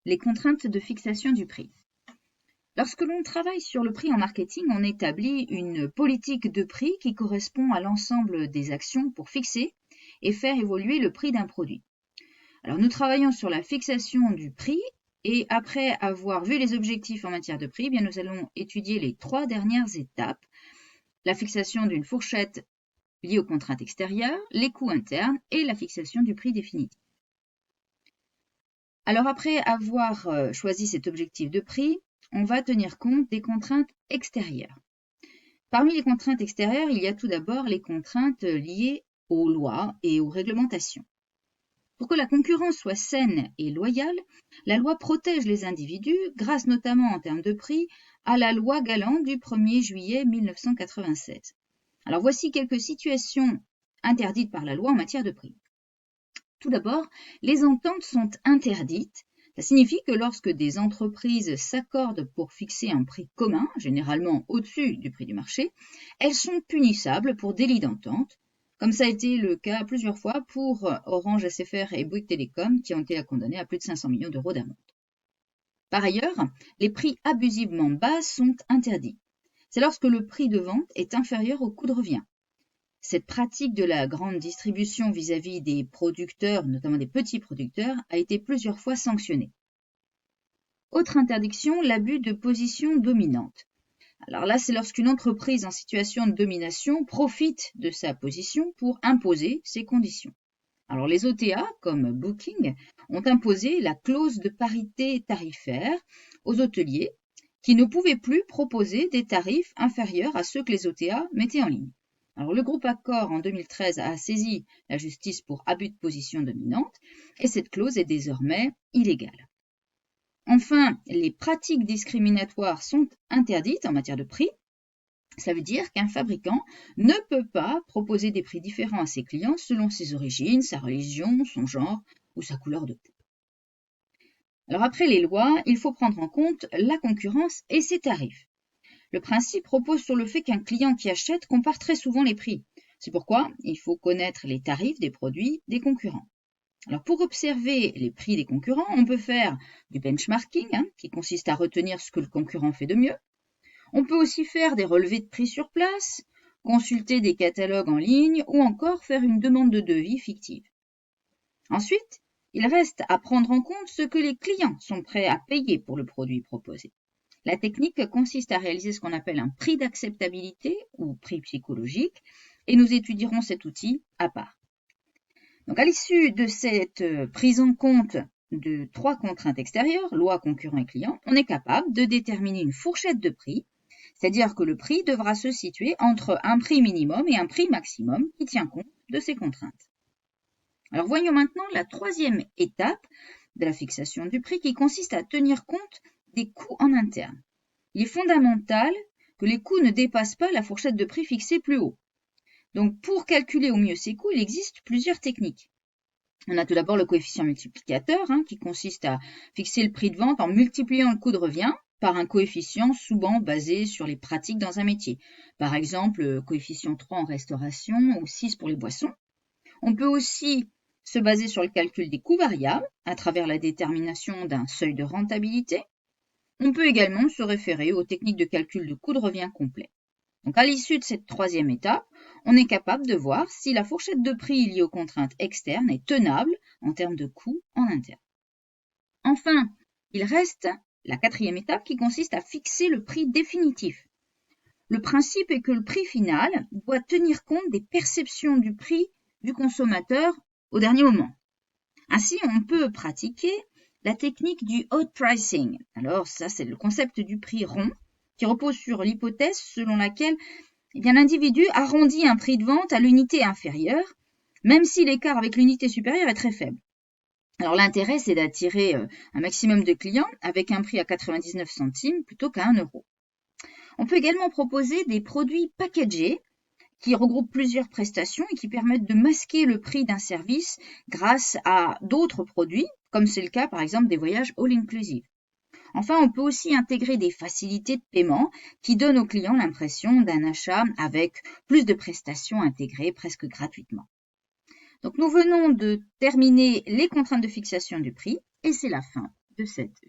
les contraintes de fixation du prix. Lorsque l'on travaille sur le prix en marketing, on établit une politique de prix qui correspond à l'ensemble des actions pour fixer et faire évoluer le prix d'un produit. Alors nous travaillons sur la fixation du prix et après avoir vu les objectifs en matière de prix, nous allons étudier les 3 dernières étapes. La fixation d'une fourchette liée aux contraintes extérieures, les coûts internes et la fixation du prix définitif. Alors après avoir choisi cet objectif de prix, on va tenir compte des contraintes extérieures. Parmi les contraintes extérieures, il y a tout d'abord les contraintes liées aux lois et aux réglementations. Pour que la concurrence soit saine et loyale, la loi protège les individus grâce notamment en termes de prix à la loi Galland du 1er juillet 1996. Alors voici quelques situations interdites par la loi en matière de prix. Tout d'abord, les ententes sont interdites. Ça signifie que lorsque des entreprises s'accordent pour fixer un prix commun, généralement au-dessus du prix du marché, elles sont punissables pour délit d'entente, comme ça a été le cas plusieurs fois pour Orange, SFR et Bouygues Telecom qui ont été condamnés à plus de 500 millions d'euros d'amende. Par ailleurs, les prix abusivement bas sont interdits. C'est lorsque le prix de vente est inférieur au coût de revient. Cette pratique de la grande distribution vis-à-vis des producteurs, notamment des petits producteurs, a été plusieurs fois sanctionnée. Autre interdiction, l'abus de position dominante. Alors là, c'est lorsqu'une entreprise en situation de domination profite de sa position pour imposer ses conditions. Alors les OTA, comme Booking, ont imposé la clause de parité tarifaire aux hôteliers qui ne pouvaient plus proposer des tarifs inférieurs à ceux que les OTA mettaient en ligne. Alors le groupe Accor en 2013 a saisi la justice pour abus de position dominante et cette clause est désormais illégale. Enfin, les pratiques discriminatoires sont interdites en matière de prix. Ça veut dire qu'un fabricant ne peut pas proposer des prix différents à ses clients selon ses origines, sa religion, son genre ou sa couleur de peau. Alors après les lois, il faut prendre en compte la concurrence et ses tarifs. Le principe repose sur le fait qu'un client qui achète compare très souvent les prix. C'est pourquoi il faut connaître les tarifs des produits des concurrents. Alors pour observer les prix des concurrents, on peut faire du benchmarking, qui consiste à retenir ce que le concurrent fait de mieux. On peut aussi faire des relevés de prix sur place, consulter des catalogues en ligne ou encore faire une demande de devis fictive. Ensuite, il reste à prendre en compte ce que les clients sont prêts à payer pour le produit proposé. La technique consiste à réaliser ce qu'on appelle un prix d'acceptabilité ou prix psychologique et nous étudierons cet outil à part. Donc à l'issue de cette prise en compte de 3 contraintes extérieures, loi, concurrent et client, on est capable de déterminer une fourchette de prix, c'est-à-dire que le prix devra se situer entre un prix minimum et un prix maximum qui tient compte de ces contraintes. Alors voyons maintenant la 3e étape de la fixation du prix qui consiste à tenir compte des coûts en interne. Il est fondamental que les coûts ne dépassent pas la fourchette de prix fixée plus haut. Donc pour calculer au mieux ces coûts, il existe plusieurs techniques. On a tout d'abord le coefficient multiplicateur qui consiste à fixer le prix de vente en multipliant le coût de revient par un coefficient souvent basé sur les pratiques dans un métier. Par exemple, le coefficient 3 en restauration ou 6 pour les boissons. On peut aussi se baser sur le calcul des coûts variables à travers la détermination d'un seuil de rentabilité. On peut également se référer aux techniques de calcul de coût de revient complet. Donc à l'issue de cette 3e étape, on est capable de voir si la fourchette de prix liée aux contraintes externes est tenable en termes de coûts en interne. Enfin, il reste la 4e étape qui consiste à fixer le prix définitif. Le principe est que le prix final doit tenir compte des perceptions du prix du consommateur au dernier moment. Ainsi, on peut pratiquer la technique du outpricing. Alors ça, c'est le concept du prix rond qui repose sur l'hypothèse selon laquelle l'individu arrondit un prix de vente à l'unité inférieure, même si l'écart avec l'unité supérieure est très faible. Alors l'intérêt, c'est d'attirer un maximum de clients avec un prix à 99 centimes plutôt qu'à 1 euro. On peut également proposer des produits packagés qui regroupent plusieurs prestations et qui permettent de masquer le prix d'un service grâce à d'autres produits, comme c'est le cas par exemple des voyages all-inclusive. Enfin, on peut aussi intégrer des facilités de paiement qui donnent aux clients l'impression d'un achat avec plus de prestations intégrées presque gratuitement. Donc nous venons de terminer les contraintes de fixation du prix et c'est la fin de cette